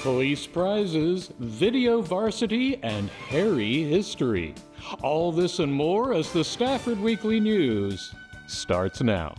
police prizes, video varsity, and hairy history. All this and more as the Stafford Weekly News starts now.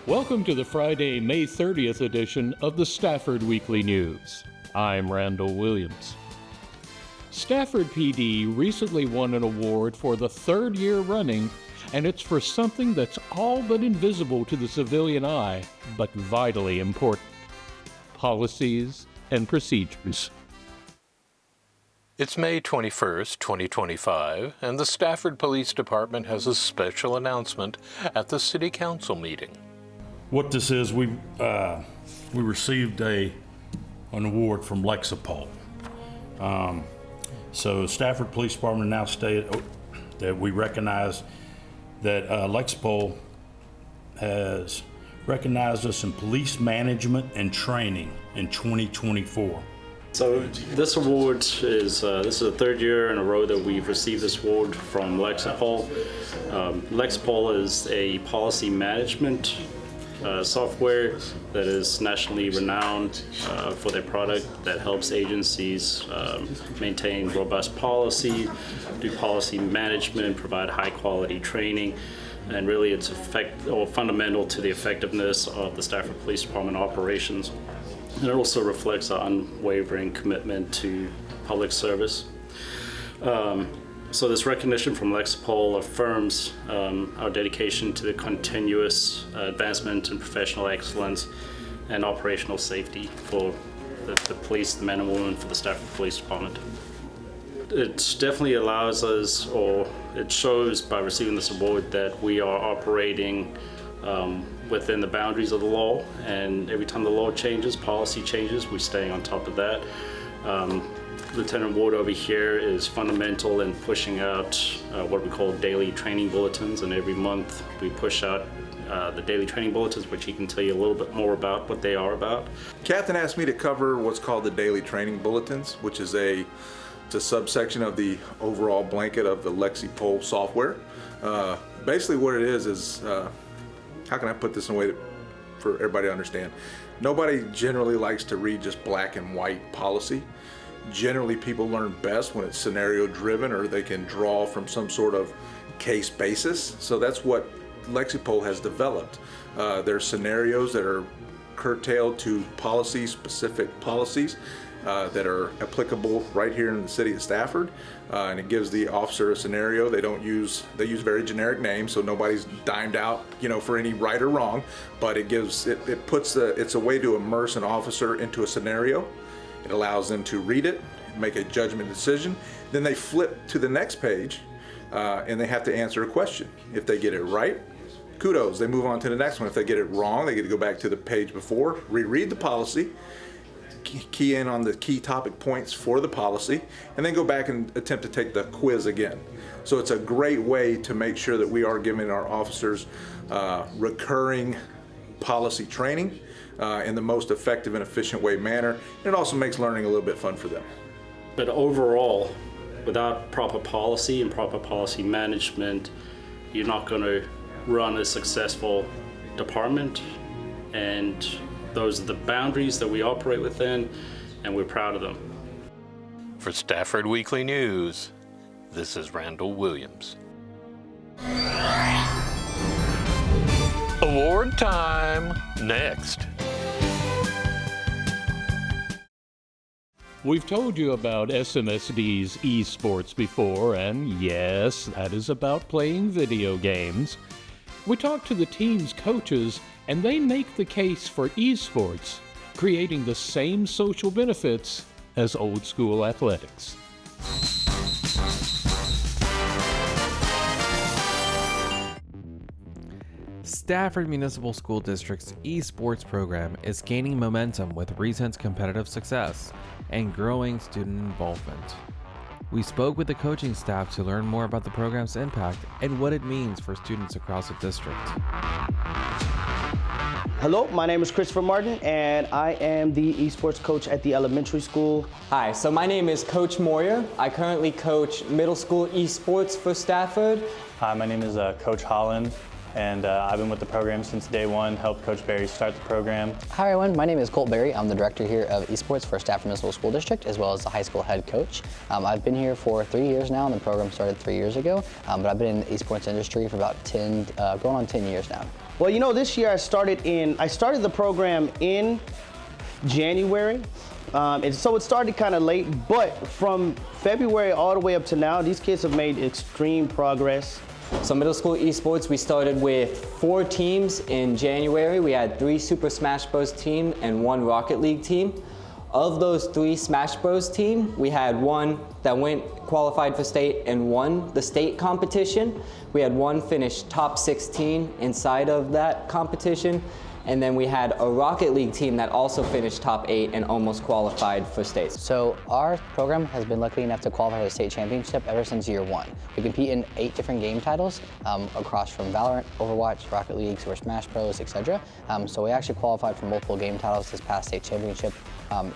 Welcome to the Friday, May 30th edition of the Stafford Weekly News. I'm Randall Williams. Stafford PD recently won an award for the third year running, and it's for something that's all but invisible to the civilian eye, but vitally important: policies and procedures. It's May 21st, 2025, and the Stafford Police Department has a special announcement at the City Council meeting. What this is, we received an award from Lexipol. So Stafford Police Department now stated that we recognize that Lexipol has recognized us in police management and training in 2024. So this award is the third year in a row that we've received this award from Lexipol. Lexipol is a policy management software that is nationally renowned for their product that helps agencies maintain robust policy, do policy management, provide high quality training, and really it's fundamental to the effectiveness of the Stafford Police Department operations. And it also reflects our unwavering commitment to public service. So this recognition from Lexipol affirms our dedication to the continuous advancement in professional excellence and operational safety for the police, the men and women for the Stafford Police Department. It definitely allows us, or it shows by receiving this award, that we are operating within the boundaries of the law, and every time the law changes, policy changes, we're staying on top of that. Lieutenant Ward over here is fundamental in pushing out what we call daily training bulletins, and every month we push out the daily training bulletins, which he can tell you a little bit more about what they are about. Captain asked me to cover what's called the daily training bulletins, which is it's a subsection of the overall blanket of the Lexipol software. Basically what it is how can I put this in a way for everybody to understand? Nobody generally likes to read just black and white policy. Generally, people learn best when it's scenario driven, or they can draw from some sort of case basis. So that's what Lexipol has developed. There's scenarios that are curtailed to specific policies that are applicable right here in the city of Stafford, and it gives the officer a scenario. They use very generic names, so nobody's dimed out, for any right or wrong. But it's a way to immerse an officer into a scenario. It allows them to read it, make a judgment decision. Then they flip to the next page, and they have to answer a question. If they get it right, kudos, they move on to the next one. If they get it wrong, they get to go back to the page before, reread the policy, key in on the key topic points for the policy, and then go back and attempt to take the quiz again. So it's a great way to make sure that we are giving our officers recurring policy training in the most effective and efficient manner. And it also makes learning a little bit fun for them. But overall, without proper policy and proper policy management, you're not going to run a successful department, and those are the boundaries that we operate within, and we're proud of them. For Stafford Weekly News, this is Randall Williams. Award time next. We've told you about SMSD's esports before, and yes, that is about playing video games. We talked to the team's coaches, and they make the case for esports, creating the same social benefits as old school athletics. Stafford Municipal School District's esports program is gaining momentum with recent competitive success and growing student involvement. We spoke with the coaching staff to learn more about the program's impact and what it means for students across the district. Hello, my name is Christopher Martin, and I am the esports coach at the elementary school. Hi, so my name is Coach Moyer. I currently coach middle school esports for Stafford. Hi, my name is Coach Holland, and I've been with the program since day one, helped Coach Barry start the program. Hi everyone, my name is Colt Berry. I'm the director here of esports for Stafford Municipal School District, as well as the high school head coach. I've been here for 3 years now, and the program started 3 years ago, but I've been in the esports industry for about going on 10 years now. Well, you know, this year I started the program in January. And so it started kind of late, but from February all the way up to now, these kids have made extreme progress. So middle school esports, we started with 4 teams in January. We had 3 Super Smash Bros. Team and 1 Rocket League team. Of those 3 Smash Bros. Team, we had 1 that qualified for state and won the state competition. We had 1 finish top 16 inside of that competition. And then we had a Rocket League team that also finished top 8 and almost qualified for states. So our program has been lucky enough to qualify for the state championship ever since year 1. We compete in 8 different game titles across from Valorant, Overwatch, Rocket League, Super Smash Bros, etc. So we actually qualified for multiple game titles this past state championship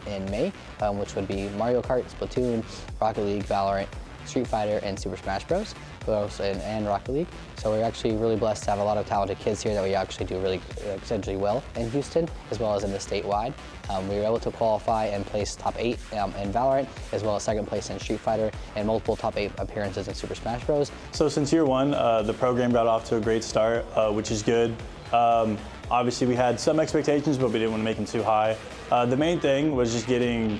in May, which would be Mario Kart, Splatoon, Rocket League, Valorant, Street Fighter, and Super Smash Bros. And Rocket League. So we're actually really blessed to have a lot of talented kids here that we actually do really essentially well in Houston, as well as in the statewide. We were able to qualify and place top 8 in Valorant, as well as 2nd place in Street Fighter, and multiple top 8 appearances in Super Smash Bros. So since year 1, the program got off to a great start, which is good. Obviously we had some expectations, but we didn't want to make them too high. The main thing was just getting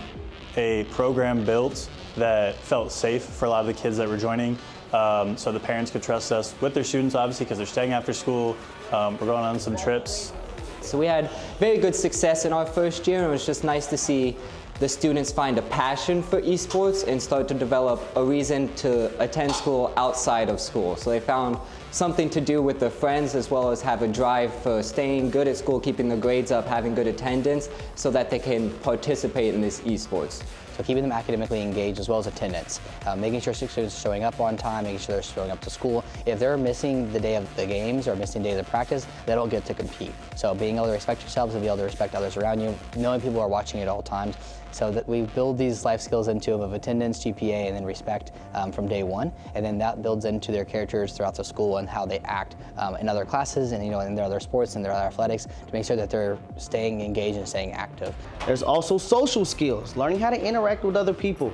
a program built that felt safe for a lot of the kids that were joining. So the parents could trust us with their students, obviously, because they're staying after school. We're going on some trips. So we had very good success in our first year, and it was just nice to see the students find a passion for esports and start to develop a reason to attend school outside of school. So they found something to do with their friends, as well as have a drive for staying good at school, keeping their grades up, having good attendance, so that they can participate in this esports. So keeping them academically engaged, as well as attendance, making sure students are showing up on time, making sure they're showing up to school. If they're missing the day of the games or missing days of practice, they don't get to compete. So being able to respect yourselves and be able to respect others around you, knowing people are watching you at all times, so that we build these life skills into them of attendance, GPA, and then respect from day 1, and then that builds into their characters throughout the school and how they act in other classes and in their other sports and their other athletics to make sure that they're staying engaged and staying active. There's also social skills, learning how to interact with other people.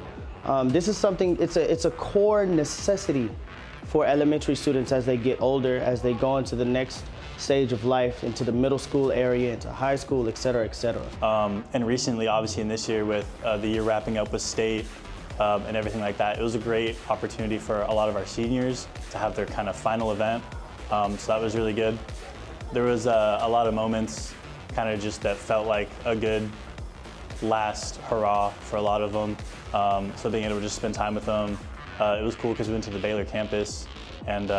This is something, it's a core necessity for elementary students as they get older, as they go into the next stage of life, into the middle school area, into high school, et cetera, et cetera. And recently, obviously in this year with the year wrapping up with state and everything like that, it was a great opportunity for a lot of our seniors to have their kind of final event. So that was really good. There was a lot of moments kind of just that felt like a good last hurrah for a lot of them. So being able to just spend time with them, it was cool because we went to the Baylor campus, and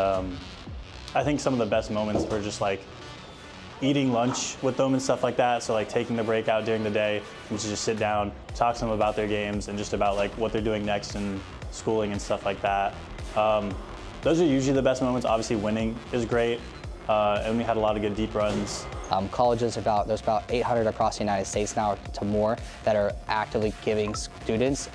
I think some of the best moments were just like eating lunch with them and stuff like that. So like taking the break out during the day and to just sit down, talk to them about their games and just about like what they're doing next in schooling and stuff like that. Those are usually the best moments. Obviously winning is great. And we had a lot of good deep runs. Colleges, there's about 800 across the United States now to more that are actively giving students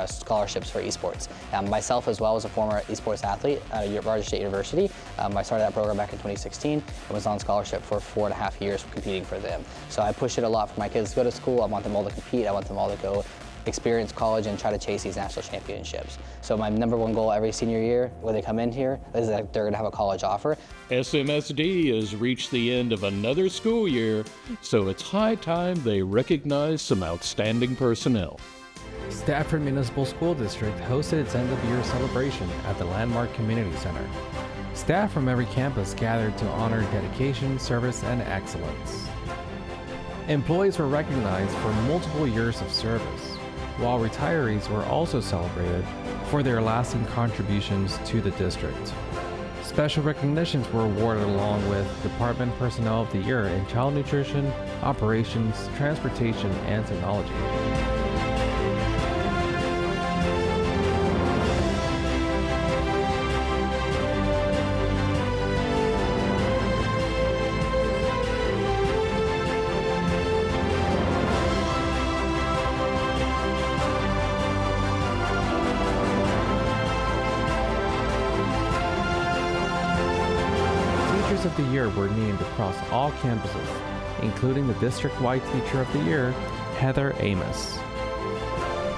scholarships for esports. Myself as well as a former esports athlete at Georgia State University. I started that program back in 2016 and was on scholarship for 4.5 years competing for them. So I push it a lot for my kids to go to school. I want them all to compete. I want them all to go experience college and try to chase these national championships. So my #1 goal every senior year when they come in here is that they're gonna have a college offer. SMSD has reached the end of another school year, so it's high time they recognize some outstanding personnel. Stafford Municipal School District hosted its end-of-year celebration at the Landmark Community Center. Staff from every campus gathered to honor dedication, service, and excellence. Employees were recognized for multiple years of service, while retirees were also celebrated for their lasting contributions to the district. Special recognitions were awarded along with Department Personnel of the Year in Child Nutrition, Operations, Transportation, and Technology. of the Year were named across all campuses, including the District-wide Teacher of the Year, Heather Amos.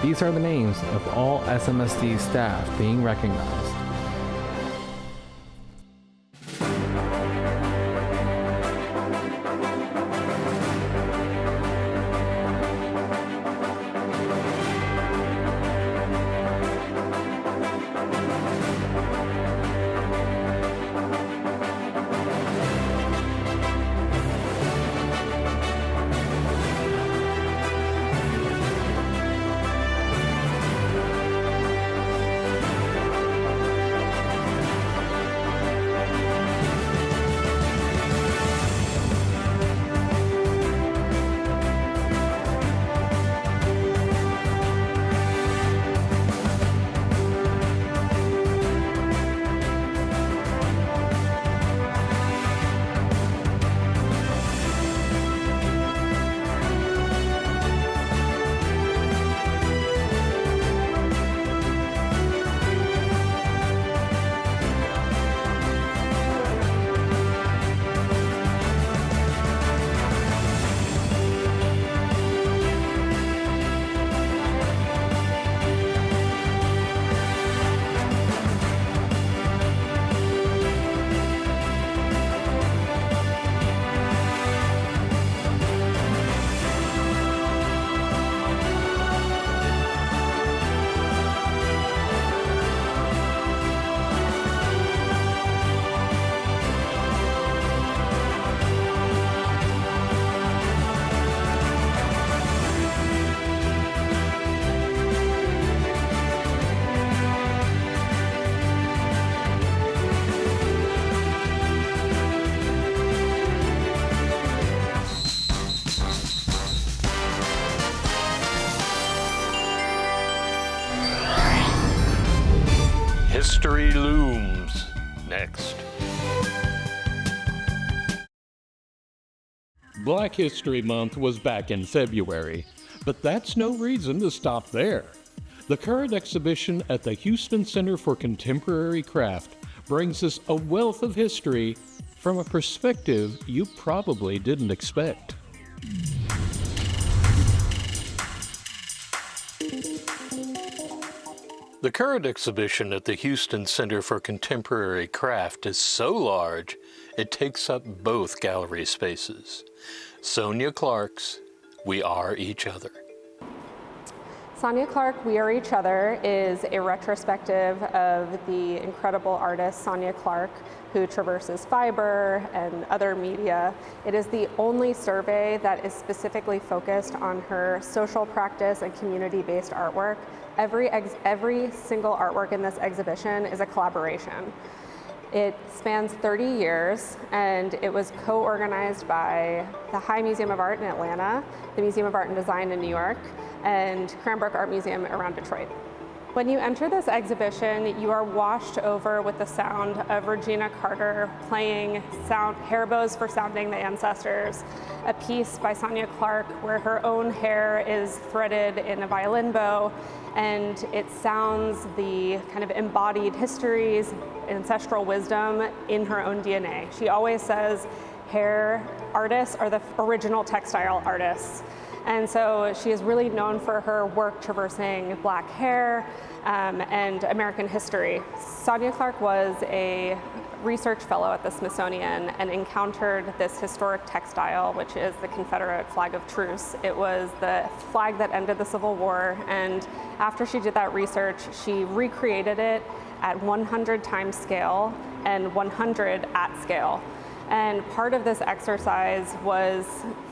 These are the names of all SMSD staff being recognized. History looms next. Black History Month was back in February, but that's no reason to stop there. The current exhibition at the Houston Center for Contemporary Craft brings us a wealth of history from a perspective you probably didn't expect. The current exhibition at the Houston Center for Contemporary Craft is so large, it takes up both gallery spaces. Sonia Clark's We Are Each Other. Sonia Clark, We Are Each Other is a retrospective of the incredible artist Sonia Clark, who traverses fiber and other media. It is the only survey that is specifically focused on her social practice and community-based artwork. Every single artwork in this exhibition is a collaboration. It spans 30 years, and it was co-organized by the High Museum of Art in Atlanta, the Museum of Art and Design in New York, and Cranbrook Art Museum around Detroit. When you enter this exhibition, you are washed over with the sound of Regina Carter playing hair bows for Sounding the Ancestors, a piece by Sonia Clark where her own hair is threaded in a violin bow, and it sounds the kind of embodied histories, ancestral wisdom in her own DNA. She always says hair artists are the original textile artists. And so she is really known for her work traversing Black hair and American history. Sonia Clark was a research fellow at the Smithsonian and encountered this historic textile, which is the Confederate flag of truce. It was the flag that ended the Civil War, and after she did that research, she recreated it at 100 times scale and 100 at scale. And part of this exercise was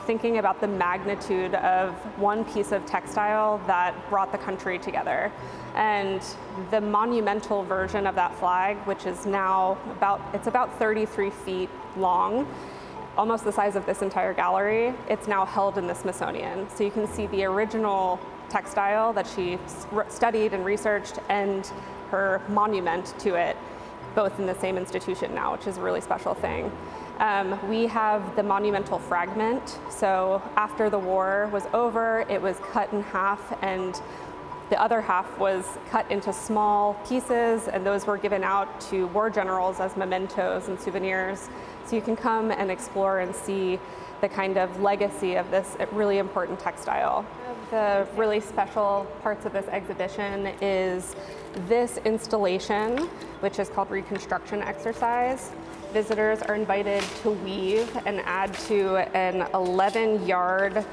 thinking about the magnitude of one piece of textile that brought the country together. And the monumental version of that flag, which is now about 33 feet long, almost the size of this entire gallery, it's now held in the Smithsonian. So you can see the original textile that she studied and researched and her monument to it, both in the same institution now, which is a really special thing. We have the monumental fragment. So after the war was over, it was cut in half and The other half was cut into small pieces, and those were given out to war generals as mementos and souvenirs. So you can come and explore and see the kind of legacy of this really important textile. The really special parts of this exhibition is this installation, which is called Reconstruction Exercise. Visitors are invited to weave and add to an 11-yard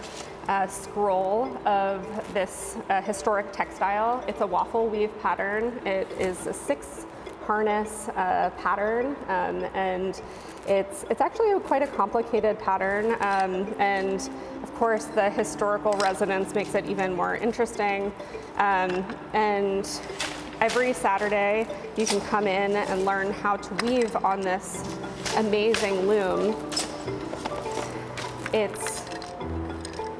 scroll of this historic textile. It's a waffle weave pattern. It is a 6 harness pattern, and it's actually quite a complicated pattern, and of course the historical resonance makes it even more interesting. And every Saturday you can come in and learn how to weave on this amazing loom. It's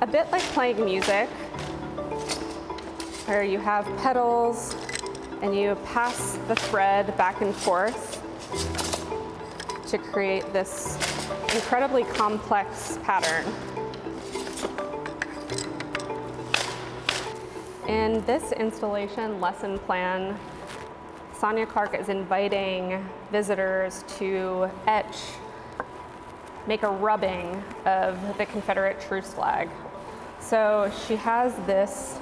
a bit like playing music, where you have pedals and you pass the thread back and forth to create this incredibly complex pattern. In this installation lesson plan, Sonia Clark is inviting visitors to make a rubbing of the Confederate truce flag. So she has this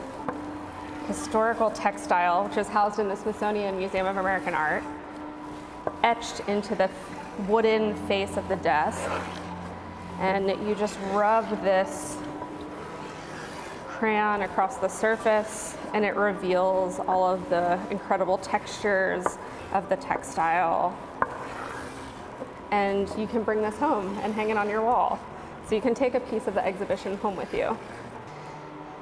historical textile, which is housed in the Smithsonian Museum of American Art, etched into the wooden face of the desk. And you just rub this crayon across the surface, and it reveals all of the incredible textures of the textile. And you can bring this home and hang it on your wall. So you can take a piece of the exhibition home with you.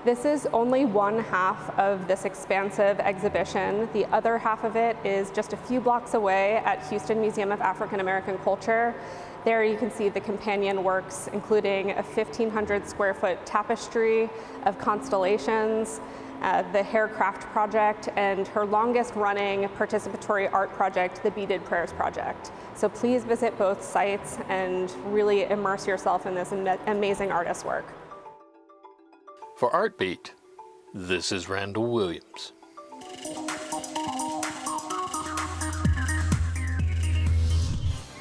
This is only one half of this expansive exhibition. The other half of it is just a few blocks away at Houston Museum of African American Culture. There you can see the companion works, including a 1,500 square foot tapestry of constellations, the Haircraft Project, and her longest running participatory art project, the Beaded Prayers Project. So please visit both sites and really immerse yourself in this amazing artist's work. For Artbeat, this is Randall Williams.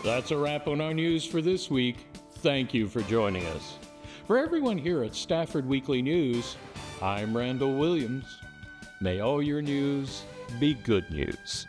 That's a wrap on our news for this week. Thank you for joining us. For everyone here at Stafford Weekly News, I'm Randall Williams. May all your news be good news.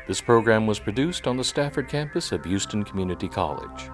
This program was produced on the Stafford campus of Houston Community College.